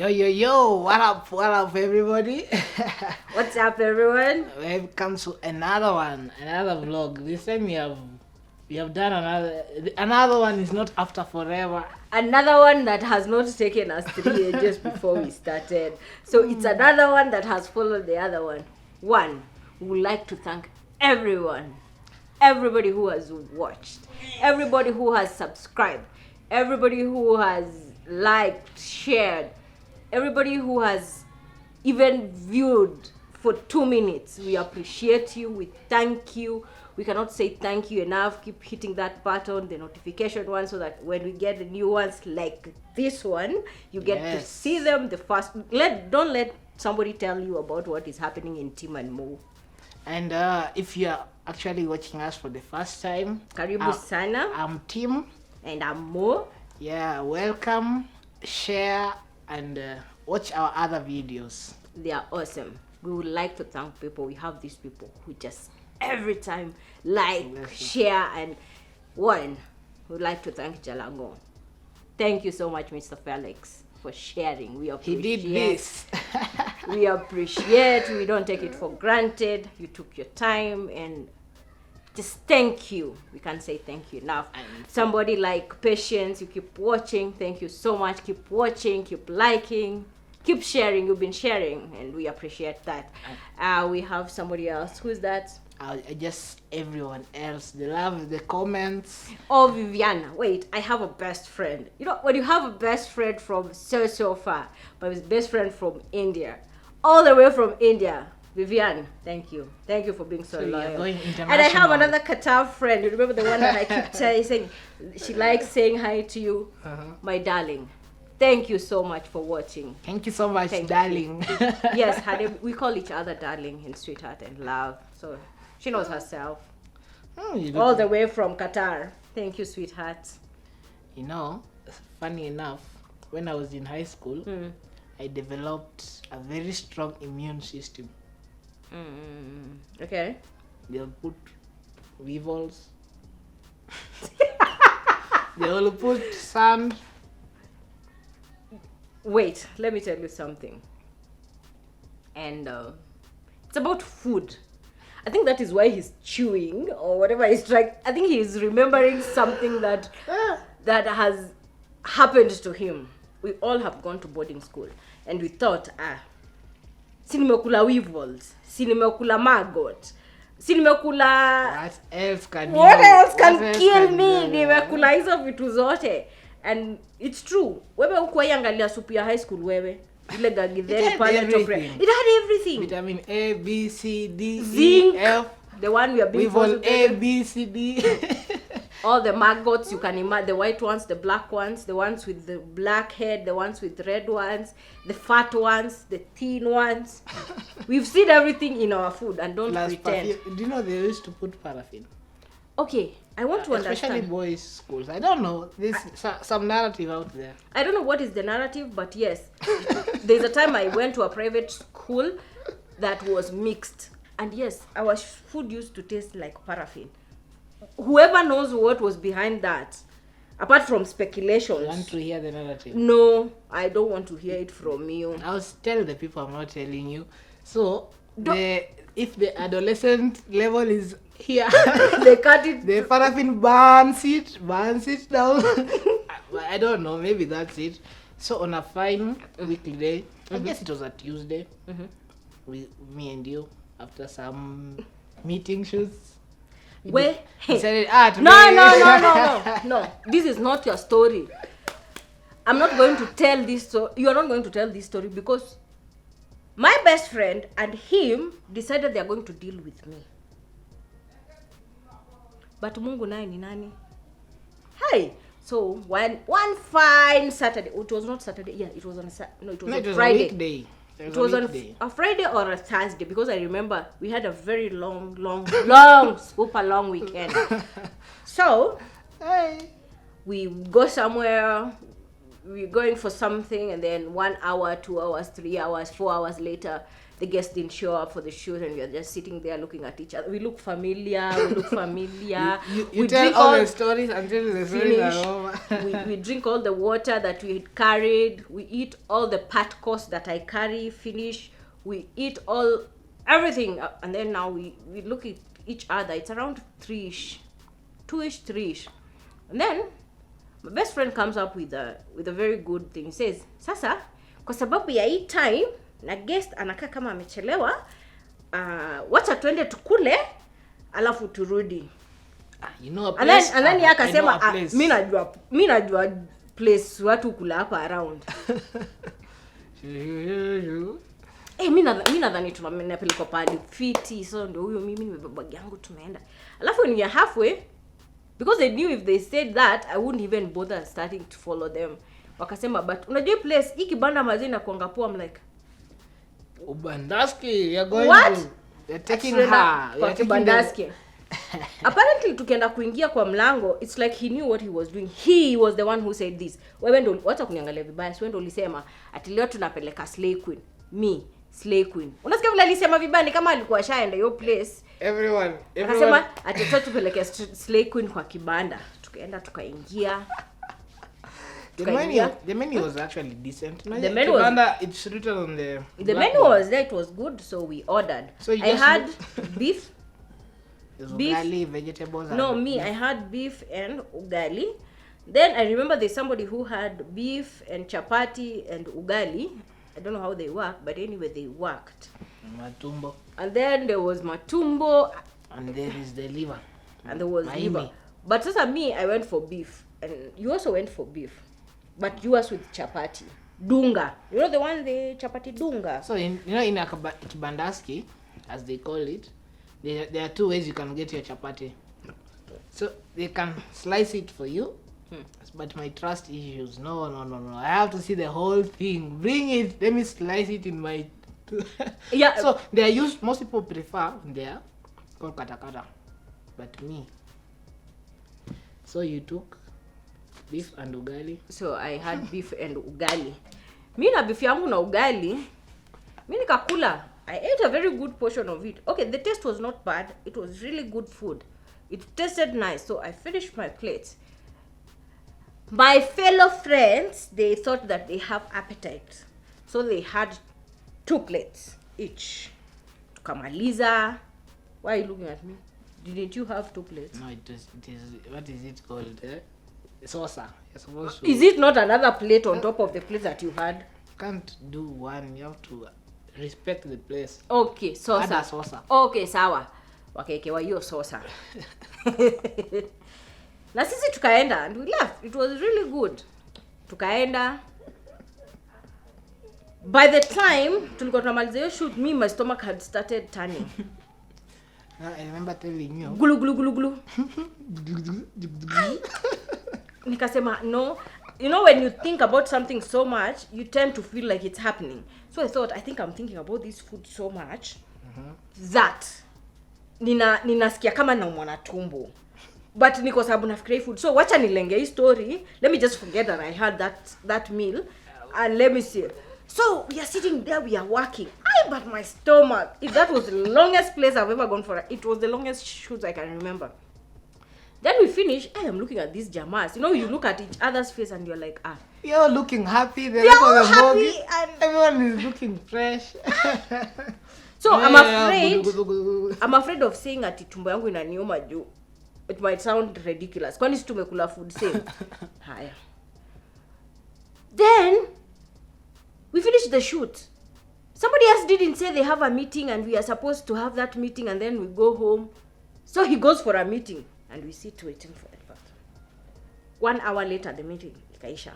Yo, what up, everybody? What's up, everyone? Welcome to another vlog. This time we have done another one. Is not after forever. Another one that has not taken us 3 ages before we started. So it's another one that has followed the other one. We would like to thank everybody who has watched, everybody who has subscribed, everybody who has liked, shared, everybody who has even viewed for 2 minutes. We appreciate you. We thank you. We cannot say thank you enough. Keep hitting that button, the notification one, so that when we get the new ones like this one, you get to see them the first. Don't let somebody tell you about what is happening in Tim and Mo. And if you are actually watching us for the first time, Karibu sana. I'm Tim. And I'm Mo. Yeah, welcome, share, and watch our other videos. They are awesome. We would like to thank people. We have these people who just every time share, and we would like to thank Jalango. Thank you so much, Mr. Felix, for sharing. We appreciate. He did this. We appreciate. We don't take it for granted. You took your time, and just thank you. We can't say thank you enough. Somebody like Patience, you keep watching. Thank you so much. Keep watching, keep liking, keep sharing. You've been sharing, and we appreciate that. We have somebody else. Who's that? Just everyone else. They love the comments. Oh, Viviana. Wait, I have a best friend. You know, when you have a best friend from so far, but his best friend from India, all the way from India, Vivian, thank you. Thank you for being so loyal. And I have another Qatar friend. You remember the one that I keep saying, she likes saying hi to you? My darling. Thank you so much for watching. Thank you so much, darling. Yes, we call each other darling and sweetheart and love. So she knows herself. All the way from Qatar. Thank you, sweetheart. You know, funny enough, when I was in high school, I developed a very strong immune system. Okay. They'll put weevils. They'll put sand. Wait, let me tell you something. And it's about food. I think that is why he's chewing or whatever he's trying. I think he's remembering something that has happened to him. We all have gone to boarding school, and we thought, sinimekula weevils, sinimekula maggot, sinimekula. What else can kill me? Nimekula hizo vitu zote. And it's true. Wewe ukuwa yangalia supu ya high school wewe. Ile gagidheri pale top right. It had everything. Vitamin A, B, C, D, Zinc, E, F. The one we are being weevil A, B, C, D. All the maggots you can imagine, the white ones, the black ones, the ones with the black head, the ones with red ones, the fat ones, the thin ones. We've seen everything in our food, and don't pretend. Do you know they used to put paraffin? Okay, I want to understand. Especially boys' schools. I don't know. There's some narrative out there. I don't know what is the narrative, but yes. There's a time I went to a private school that was mixed. And yes, our food used to taste like paraffin. Whoever knows what was behind that, apart from speculations. You want to hear the narrative? No, I don't want to hear it from you. I'll tell the people, I'm not telling you. So, if the adolescent level is here, they cut it. The paraffin burns it down. I don't know, maybe that's it. So on a fine weekly day, I guess it was a Tuesday, me and you, after some meeting shoots, Wait, decided, no. This is not your story. I'm not going to tell this story. You are not going to tell this story because my best friend and him decided they are going to deal with me. But Mungu naye ni nani? Hey, so one fine Saturday. It was not Saturday. Yeah, it was on a Friday. A weekday. It was on a Friday or a Thursday, because I remember we had a very long, super long weekend. So, we go somewhere, we're going for something, and then 1 hour, 2 hours, 3 hours, 4 hours later, the guests didn't show up for the shoot, and we are just sitting there looking at each other. We look familiar. You We tell drink all the stories until the stories are finish. over. We drink all the water that we had carried. We eat all the pat course that I carry. Finish. We eat everything, and then now we look at each other. It's around 3ish, 2ish, 3ish, and then my best friend comes up with a very good thing. He says, "Sasa, kwa sababu ya hii time na guest anakaa kama amechelewa, wacha twende tukule, alafu turudi." You know a place. And then yeye akasema, I know a place. mimi najua place watu kula hapa around. Mimi nadhani tunapeleka pale fiti, so ndio huyo mimi nimebeba bag yangu tumeenda. Alafu when you're halfway, because they knew if they said that I wouldn't even bother starting to follow them. Wakasema, but unajua place hii kibanda mazina kuanga poa. I'm like, Ubandaski, you're going what? to, they're taking her. Kwa Kibandaski. Apparently tukienda kuingia kwa mlango, it's like he knew what he was doing. He was the one who said this. Wewe ndio wacha kuniangalia vibaya. Wewe ndio ulisema ati leo tunapeleka Slay Queen. Me, Slay Queen. Unasikia vile alisema vibaya, ni kama alikuwa shaenda your place. Everyone. Akasema ati tupeleke Slay Queen kwa kibanda. Tukaenda tukaingia. The menu was actually decent. The menu was, it's written on the menu was there. It was good, so we ordered. So I had beef. Ugali, vegetables. No, me, I had beef and ugali. Then I remember there's somebody who had beef and chapati and ugali. I don't know how they work, but anyway, they worked. Matumbo. And then there was matumbo. And there is the liver. And there was liver. But sasa me, I went for beef. And you also went for beef. But yours with chapati. Dunga. You know the one, the chapati dunga. So, in a Kibandaski, as they call it, there are two ways you can get your chapati. So they can slice it for you, but my trust issues. No. I have to see the whole thing. Bring it. Let me slice it in my. Yeah. So they are used. Most people prefer there called katakata, but me. So you took beef and ugali. So I had beef and ugali. Mi na beef yangu na ugali. Mi nikakula. I ate a very good portion of it. Okay, the taste was not bad. It was really good food. It tasted nice. So I finished my plate. My fellow friends, they thought that they have appetite. So they had 2 plates each. Tukamaliza. Why are you looking at me? Didn't you have 2 plates? No, it is. What is it called? Saucer. You're supposed to. Is it not another plate on top of the plate that you had? You can't do one. You have to respect the place. Okay, saucer. Add saucer. Okay, sawa. Wakekewa hiyo saucer. Na sisi tukaenda and we left. It was really good. Tukaenda. By the time tulikuwa tunamaliza hiyo shoot, my stomach had started turning. I remember telling you. Gulu gulu gulu gulu. Nikasema no. You know, when you think about something so much, you tend to feel like it's happening. So I thought, I think I'm thinking about this food so much that ninasikia kama naumwa na tumbo. But niko sababu nafikiria food. So wacha nilenge hii story. Let me just forget that I had that meal. And let me see. So we are sitting there, we are working. But my stomach, if that was the longest place I've ever gone for, it was the longest shoot I can remember. Then we finish. I am looking at these jamas. You know, you look at each other's face and you're like, you're looking happy. They're all happy. And everyone is looking fresh. So I'm afraid of saying ati tumbo yangu inaniuma juu. It might sound ridiculous. Kwani si tumekula food same? Haya. Then we finished the shoot. Somebody else didn't say they have a meeting and we are supposed to have that meeting and then we go home. So he goes for a meeting and we sit waiting for it. 1 hour later, the meeting ikaisha.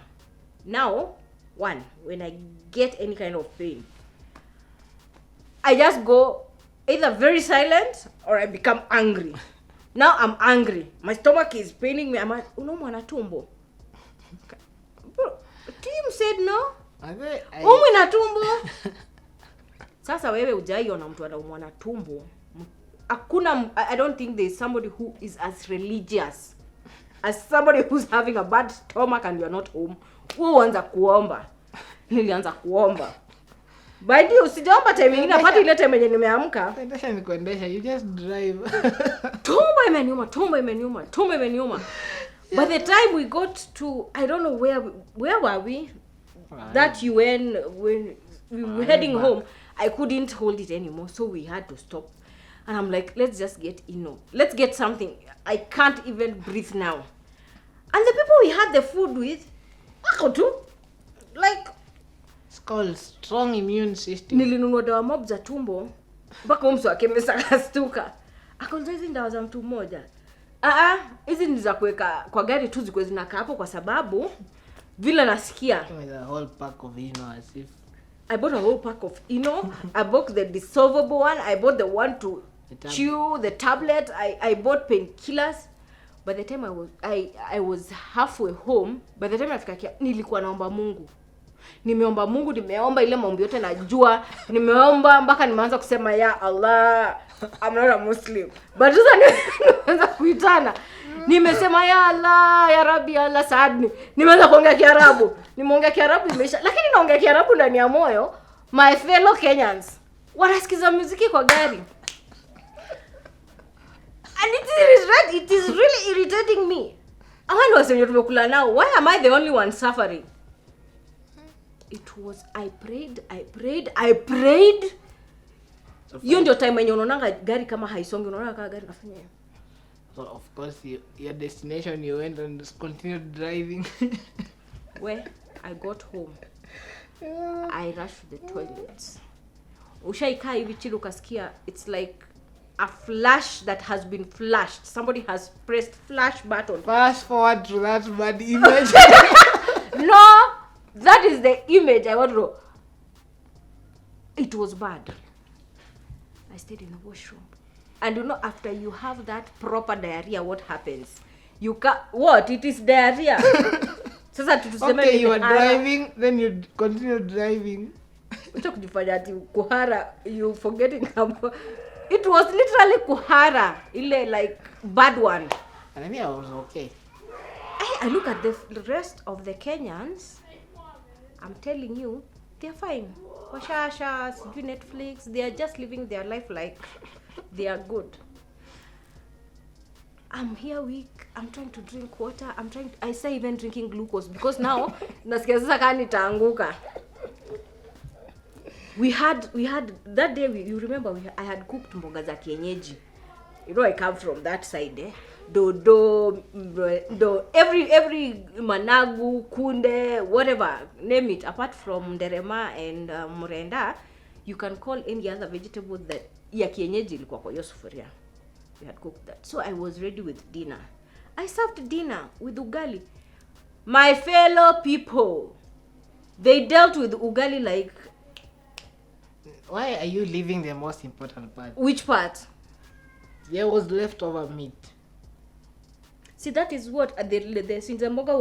Now, when I get any kind of pain, I just go either very silent or I become angry. Now I'm angry. My stomach is paining me. I'm like, unaumwa na tumbo. Team said no. Umwi na tumbo. Sasa wewe hujaiona mtu anaumwa na tumbo. I don't think there's somebody who is as religious as somebody who's having a bad stomach and you're not home. Uanza kuomba. Nilianza kuomba. By the way, usijaomba time nyingine apate ile time yenye nimeamka. Kuendesha ni kuendesha, you just drive. Tumbo imeniuma. By the time we got to, I don't know where were we? That UN, when we were heading home, I couldn't hold it anymore, so we had to stop. And I'm like, let's just get let's get something. I can't even breathe now. And the people we had the food with, like, it's called strong immune system. Nilinunua dawa mob za tumbo mpaka mtu akimesakastuka. Akauliza hizi dawa za mtu mmoja. Hizi ni za kuweka kwa gari tu ziko zinakaa hapo kwa sababu vile nasikia. A whole pack of as if I bought a whole pack of I bought the dissolvable one. I bought the one to chew, the tablet. I bought painkillers. By the time I was halfway home, by the time nafika nilikuwa naomba Mungu. Nimeomba ile maombi yote najua. Nimeomba mpaka nimeanza kusema ya Allah, I'm not a Muslim. But sasa nimeanza kuitana. Nimesema ya Allah, ya Rabbi Allah saadni. Nimeanza kuongea Kiarabu. Nimeongea Kiarabu imeisha. Lakini naongea Kiarabu ndani ya moyo. My fellow Kenyans wanasikiza muziki kwa gari. And it is really irritating me. Awani wasenyo tumekula nao. Why am I the only one suffering? It was, I prayed. Hiyo ndio time when unaonanga gari kama haisongi, unaona kama gari kafanya. So of course your destination you went and continued driving. Where I got home, I rushed to the toilets. Ushaikaa hivi chini ukasikia, it's like a flash that has been flashed. Somebody has pressed flash button. Fast forward to that bad image. No, that is the image I want to. It was bad. I stayed in the washroom. And after you have that proper diarrhea, what happens? What? It is diarrhea. Okay, you are driving, then you continue driving. Kuhara, you forgetting about. It was literally kuhara, like bad one. And I mean, I was okay. I look at the rest of the Kenyans. I'm telling you, they're fine. Washashas, do Netflix. They are just living their life like they are good. I'm here weak. I'm trying to drink water. I say even drinking glucose because now nasikia sasa kama nitaanguka. We had that day. You remember I had cooked mboga za kienyeji. I come from that side. Do every managu, kunde, whatever, name it. Apart from derema and murenda, you can call any other vegetable that ya kienyeji ilikuwa kwa hiyo sufuria. We had cooked that. So I was ready with dinner. I served dinner with ugali. My fellow people, they dealt with ugali like. Why are you leaving the most important part? Which part? There was leftover meat. See, that is what the sinzamboga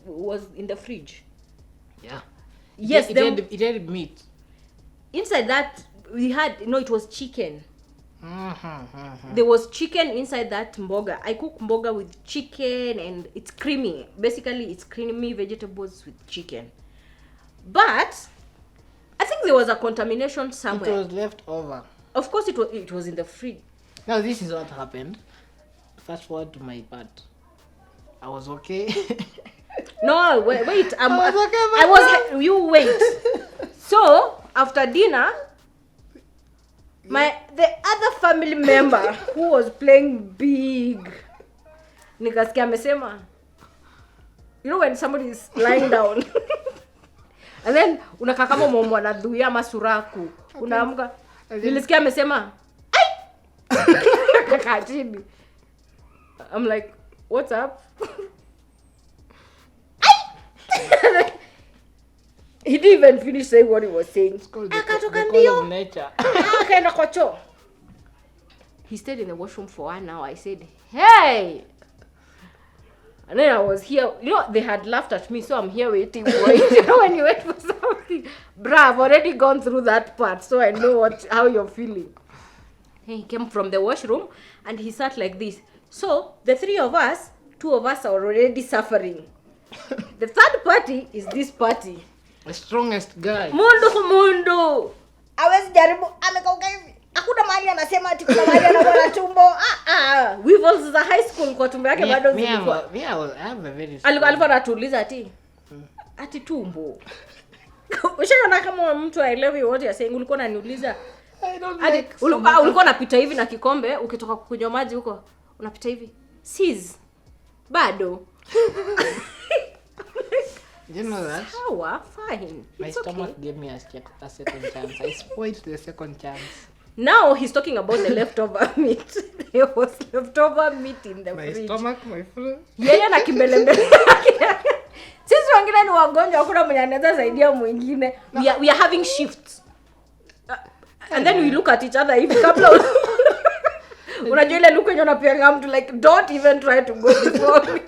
was in the fridge. Yeah. Yes, it had meat. Inside that we had it was chicken. There was chicken inside that mboga. I cook mboga with chicken and it's creamy. Basically, it's creamy vegetables with chicken. But I think there was a contamination somewhere. It was left over. Of course, it was in the fridge. Now this is what happened. Fast forward to my part. I was okay. No, wait. You wait. So after dinner, the other family member who was playing big, nikasikia amesema, when somebody is lying down, and then unakaa kama mwa na dhuia masuraku, unaamka, nilisikia amesema, ai, kaka chini. I'm like, what's up? He didn't even finish saying what he was saying. It's called the call of nature. He stayed in the washroom for 1 hour. I said, hey! And then I was here. They had laughed at me, so I'm here waiting for it. When you wait for something. Bruh, I've already gone through that part, so I know how you're feeling. He came from the washroom, and he sat like this. So, the 3 of us, 2 of us are already suffering. The third party is this party. The strongest guy. Mundo. hawezi jaribu, amekauka hivi. Hakuna mahali anasema ati kuna mahali anaona tumbo. Weevils za high school kwa tumbo yake bado zilikuwa. Alikuwa anatuuliza ati tumbo. Ushaona kama mtu I love you what you're saying, ulikuwa unaniuliza. Ulikuwa unapita hivi na kikombe ukitoka kunywa maji huko. Unapita hivi. Sis. Bado. You know that? Fine. My stomach gave me a second chance. I spoiled the second chance. Now he's talking about the leftover meat. There was leftover meat in the fridge. My stomach, my food. Yeye na kimbelembele. Sisi wengine ni wagonjwa, hakuna mwenye anaweza saidia mwingine. We are having shifts. And then we look at each other if kabla unajua ile look yenye unapianga mtu like don't even try to go before me.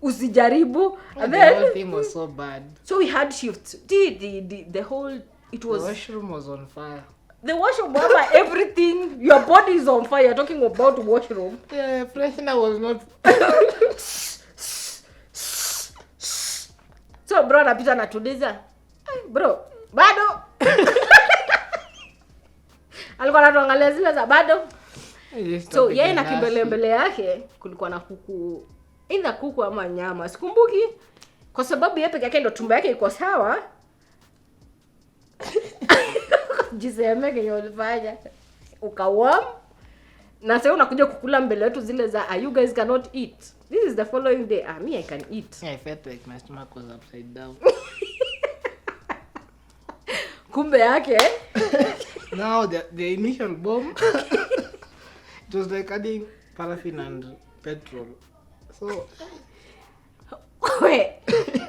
Usijaribu. And then the whole thing was so bad. So we had shifts. The whole it was the washroom was on fire. The washroom, everything, your body is on fire. You're talking about washroom. Yeah, freshener was not. So bro anapita anatuliza. Bro, bado. Alikuwa anatuangalia zile za bado. So yeye na kimbelembele yake kulikuwa na kuku. Either kuku ama nyama. Sikumbuki. Kwa sababu yeye peke yake ndo tumbo yake iko sawa. Jiseme kenye ulifanya ukawam na sasa unakuja kukula mbele yetu zile za you guys cannot eat. This is the following day. Me I can eat. I felt like my stomach was upside down. Kumbe yake now the initial bomb it was like adding paraffin and petrol. So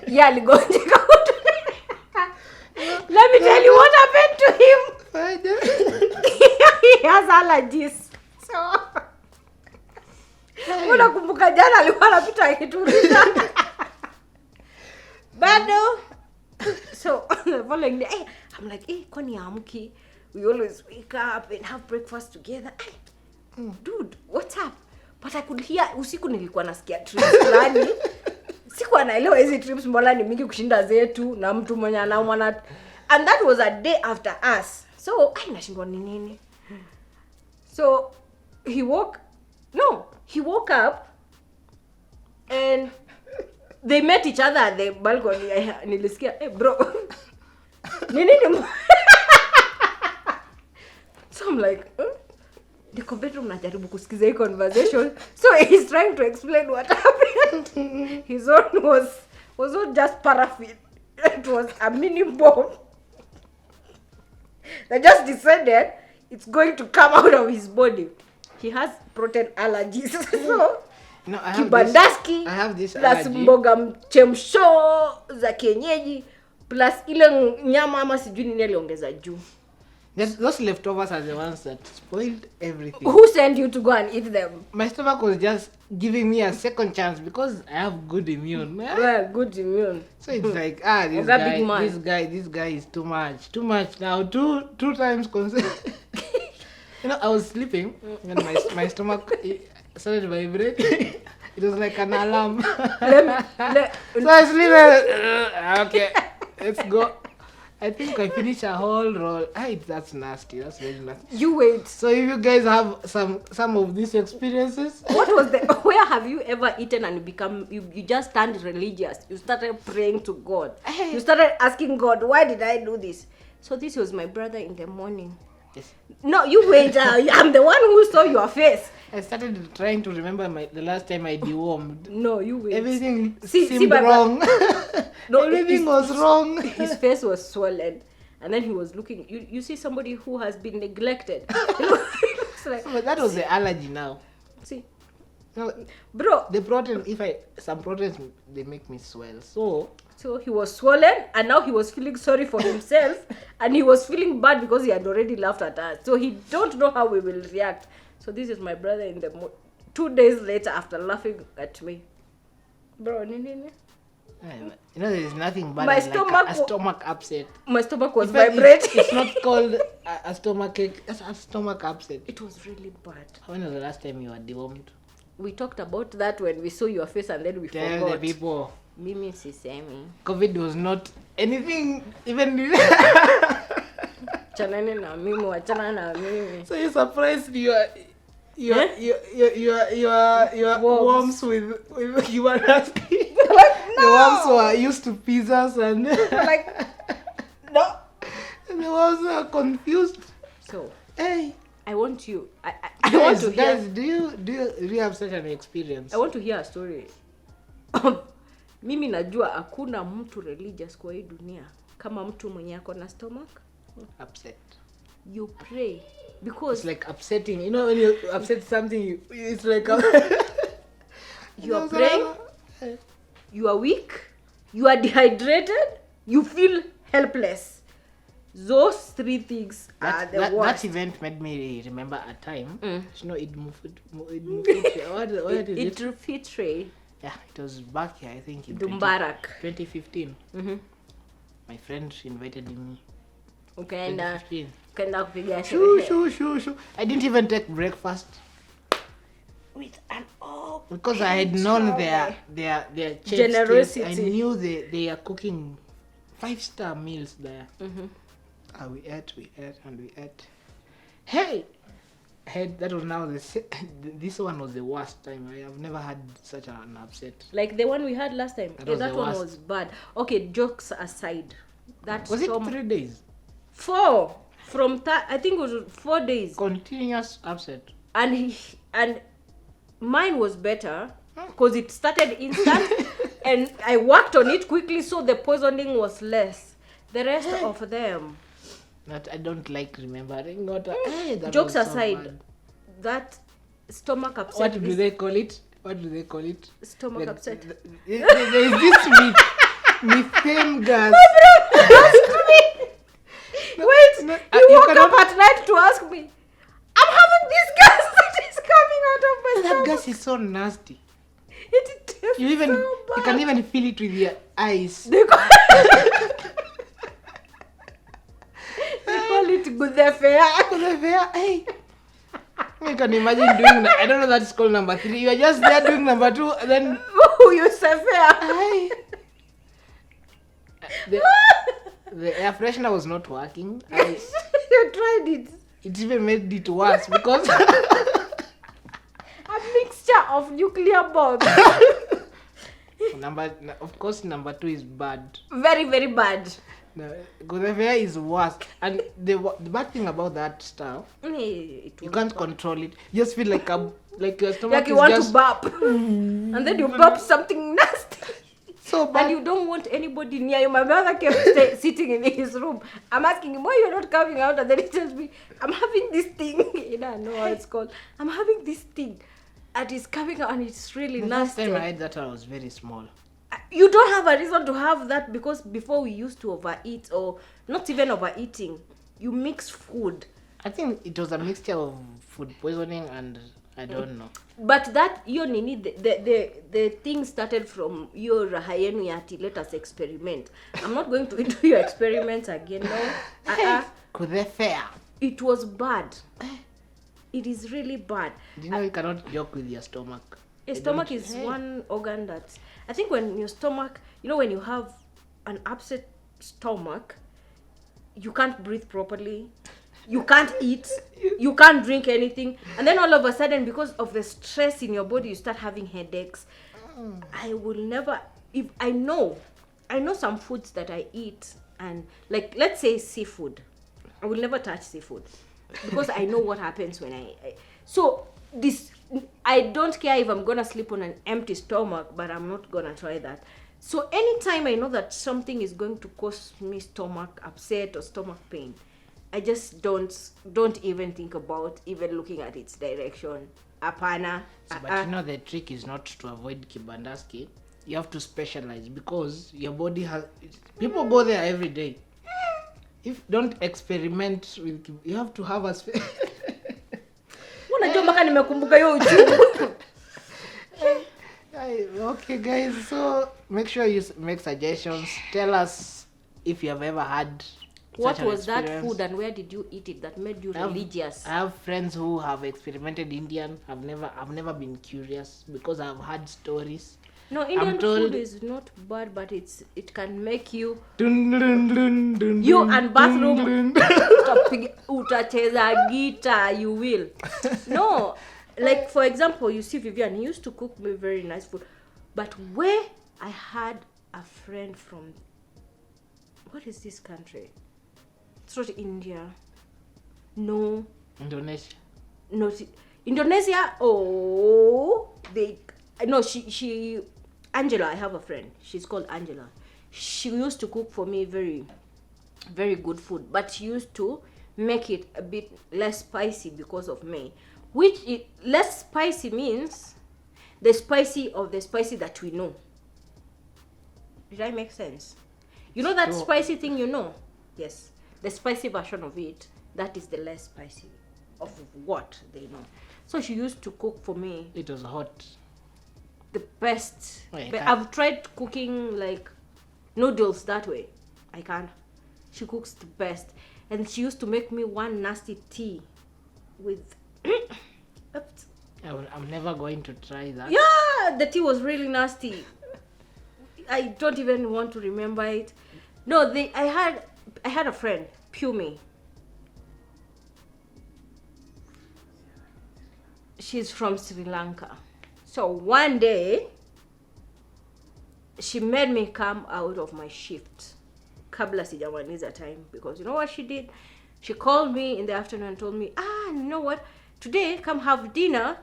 yeah, ligonjeka. Let me tell you what happened to him. He has allergies. So unakumbuka jana alikuwa anapita akituliza. Bado. So the following day, I'm like, kwani amki? We always wake up and have breakfast together. Dude, what's up? But I could hear usiku nilikuwa nasikia trips fulani. Sikuwa naelewa hizi trips mbona ni mingi kushinda zetu na mtu mwenye anaumwa na. And that was a day after us. So nashindwa ni nini. So he woke up and they met each other at the balcony. Nilisikia bro. Nini? So I'm like the bedroom najaribu kusikiza hii conversation. So he's trying to explain what happened. His own was not just paraffin. It was a mini bomb. They just decided it's going to come out of his body. He has protein allergies. So I have this plus mboga mchemsho za kienyeji plus ile nyama ama sijui nini aliongeza juu. Those leftovers are the ones that spoiled everything. Who sent you to go and eat them? My stomach was just giving me a second chance because I have good immune. Well, good immune. So it's like, this guy is too much. Too much now. Two times consecutive. I was sleeping and my stomach started vibrating. It was like an alarm. So I sleep. Okay, let's go. I think I finished a whole roll. That's nasty. That's very nasty. You wait. So if you guys have some of these experiences, where have you ever eaten and you just turned religious? You started praying to God. You started asking God, why did I do this? So this was my brother in the morning. Yes. No, you wait. I'm the one who saw your face. I started trying to remember the last time I dewormed. No, you wait. Everything seemed wrong. No, everything was wrong. His face was swollen. And then he was looking. You see somebody who has been neglected. But that was the allergy now. See. No, bro. The protein, some proteins, they make me swell. So he was swollen and now he was feeling sorry for himself and he was feeling bad because he had already laughed at us. So he don't know how we will react. So this is my brother in the 2 days later after laughing at me. Bro, nini? There is nothing bad like a stomach upset. My stomach was vibrating. It's not called a stomach ache, it's a stomach upset. It was really bad. When was the last time you were dewormed? We talked about that when we saw your face and then we Tell forgot. the people. Mimi sisemi. COVID was not anything, even Chanane na mimi, wachana na mimi. so you're surprised your worms with you were asking. Like, The worms were used to pizzas and like, no. and the worms were confused. So, Hey, I want you. I want to hear. guys, do you really have such an experience? I want to hear a story. Mimi najua hakuna mtu religious kwa hii dunia kama mtu mwenye ako na stomach Upset. you pray because It's like upsetting. You know when you upset something, it's like you are praying, you are weak, you are dehydrated, you feel helpless. Those three things are the worst. That event made me remember a time. You know, what is it? It Fitray. Yeah, it was back here, I think in Dumbarak. 2015. My friend invited me. Ukaenda 2015. kupiga Shoo, sherehe. shoo. I didn't even take breakfast With an open because I had known their generosity. I knew they are cooking 5-star meals there. We ate. Hey, that was now this one was the worst time. I have never had such an upset. Like the one we had last time. That was That the one worst. was bad. Okay, jokes aside. That Was it storm 3 days? 4 from I think it was 4 days. Continuous upset. And mine was better because it started instant and I worked on it quickly, so the poisoning was less. The rest of them, That I don't like remembering. That jokes was so aside, bad. that stomach upset. What do they call it? Stomach Like, upset. There is this methane gas. Wait, no, you you woke cannot- up at night to ask me, I'm having this gas that is coming out of my That stomach. gas is so nasty. It tastes You so can bad. even feel it with your eyes. They call it good affair. Hey. You can imagine doing I don't know that's called number 3. You are just there doing number 2 and then Oh, you say fair. hey. The air freshener was not working. You tried it. It even made it worse because A mixture of nuclear bombs. of course number 2 is bad. Very, very bad. Gonorrhea is worse, and the bad thing about that stuff, you can't control it. You just feel like your stomach Like you is want just to burp. And then you burp something nasty. so bad. And you don't want anybody near you. My brother kept sitting in his room. I'm asking him, why you're not coming out? And then he tells me, I'm having this thing. You know, I know what it's called. I'm having this thing. And it's coming out and it's really The last nasty. time I had that, I was very small. You don't have a reason to have that because before we used to overeat, or not even overeating. You mix food. I think it was a mixture of food poisoning and I don't know. But that you need the thing started from your rahayenu yati. Let us experiment. I'm not going to do your experiments again. No. Could they fair? It was bad. It is really bad. You know you cannot joke with your stomach. Your stomach is one organ that I think when your stomach, when you have an upset stomach, you can't breathe properly. You can't eat, you can't drink anything, and then all of a sudden, because of the stress in your body, you start having headaches. I will never, if I know some foods that I eat, and like let's say seafood, I will never touch seafood because I know what happens when I don't care if I'm gonna sleep on an empty stomach, but I'm not gonna try that. So anytime I know that something is going to cause me stomach upset or stomach pain, I just don't even think about even looking at its direction. Apana. But the trick is not to avoid kibandaski. You have to specialize because your body has. People go there every day. If don't experiment with, you have to have a. Unajua mpaka nimekumbuka hiyo uchungu. Okay, guys. So make sure you make suggestions. Tell us if you have ever had. What was that food and where did you eat it that made you religious? I have friends who have experimented Indian. I've never been curious because I've heard stories. No, Indian told- food is not bad, but it can make you Dun, dun, dun, dun, you dun, and bathroom dun, dun. utacheza guitar, you will. No, like for example, you see Vivian, he used to cook me very nice food, but where I had a friend from, what is this country? It's not India. No, Indonesia. not Indonesia. Oh, she Angela. I have a friend. She's called Angela. She used to cook for me very, very good food, but she used to make it a bit less spicy because of me. Less spicy means the spicy of the spicy that we know. Did I make sense? You know that So- spicy thing, you know? Yes. The spicy version of it, that is the less spicy of what they know. So she used to cook for me It was hot. the best. Wait, But can't- I've tried cooking like noodles that way. I can't. She cooks the best. And she used to make me one nasty tea with Oops. I'm never going to try that. Yeah, the tea was really nasty. I don't even want to remember it. No, I had a friend, Pumi. She's from Sri Lanka. So one day she made me come out of my shift. Kabla sijamaliza time, because you know what she did? She called me in the afternoon and told me, you know what? Today come have dinner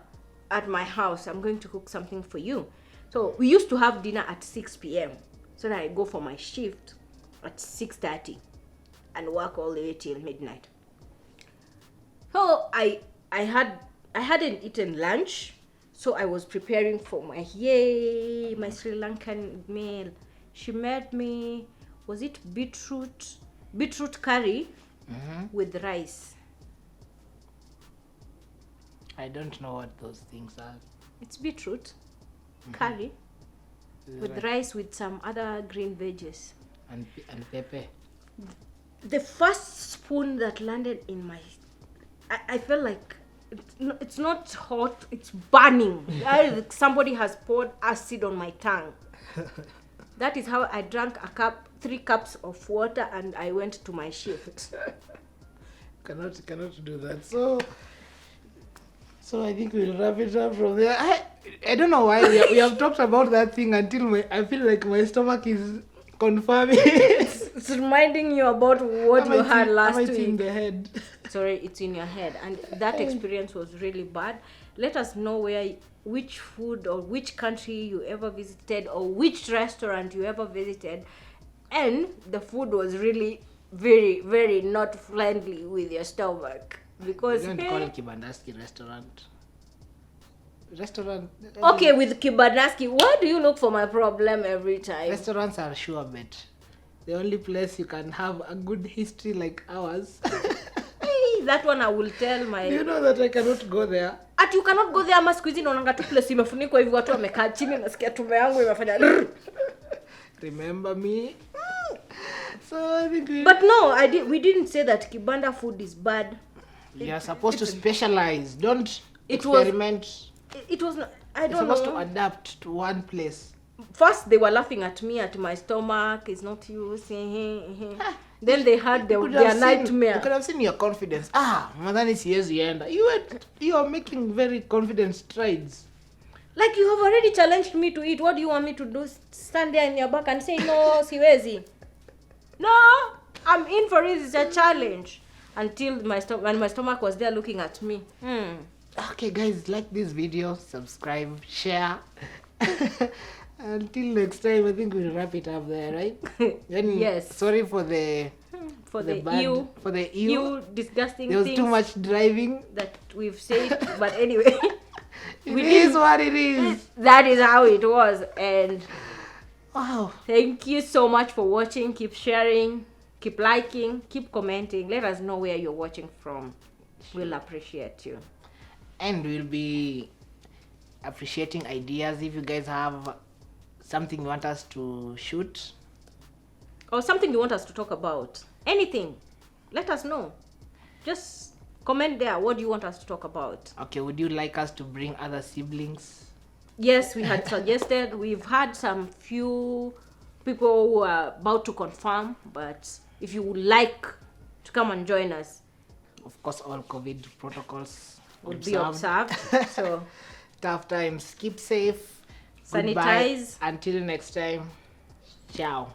at my house. I'm going to cook something for you. So we used to have dinner at 6 p.m. So then I go for my shift at 6:30 and work all the way till midnight. So I hadn't eaten lunch, so I was preparing for my Sri Lankan meal. She made me, was it beetroot curry with rice. I don't know what those things are. It's beetroot curry with rice with some other green veggies. And pepper. The first spoon that landed in my, I felt like it's not hot, it's burning. Somebody has poured acid on my tongue. That is how I drank 3 cups of water and I went to my shift. Cannot do that. So I think we'll wrap it up from there. I don't know why we have talked about that thing until I feel like my stomach is confirming. It's reminding you about what you had last It's in week. the head. Sorry, it's in your head. And that experience was really bad. Let us know which food or which country you ever visited or which restaurant you ever visited. And the food was really very, very not friendly with your stomach. Because Don't call it Kibandaski restaurant. okay, with Kibanaski, why do you look for my problem every time? Restaurants are sure bet. The only place you can have a good history like ours. Hey, that one I will tell my... Do you know that I cannot go there? Ati you cannot go there, ama siku hizi naonanga tu place imefunikwa hivi watu wamekaa chini, nasikia tume yangu imefanya Remember me? So I think But no, we didn't say that Kibanda food is bad. you are supposed to specialize. Don't It was- experiment. It was not, I You're don't supposed know. to adapt to one place. First they were laughing at me, at my stomach is not you saying. Then they had You could their have seen- You nightmare. could have seen your confidence. Madhani siwezi enda. You are making very confident strides. Like you have already challenged me to eat. What do you want me to do? Stand there in your back and say no, siwezi. No, I'm in for it. It's a challenge. Until when my stomach was there looking at me. Okay, guys, like this video, subscribe, share. Until next time, I think we'll wrap it up there, right? Then, Yes. Sorry for the For the bad, for the ew. disgusting There was things too much driving. that we've said. But anyway, It is what it is. that is how it was. And Wow. thank you so much for watching. Keep sharing, keep liking, keep commenting. Let us know where you're watching from. We'll appreciate you. And we'll be appreciating ideas. If you guys have something you want us to shoot, Or something you want us to talk about. Anything. Let us know. Just comment there. What do you want us to talk about? okay, would you like us to bring other siblings? Yes, we had suggested. We've had some few people who are about to confirm, but if you would like to come and join us, Of course, all COVID protocols would be observed. So Tough times. Keep safe. sanitize. Goodbye. Until next time. Ciao.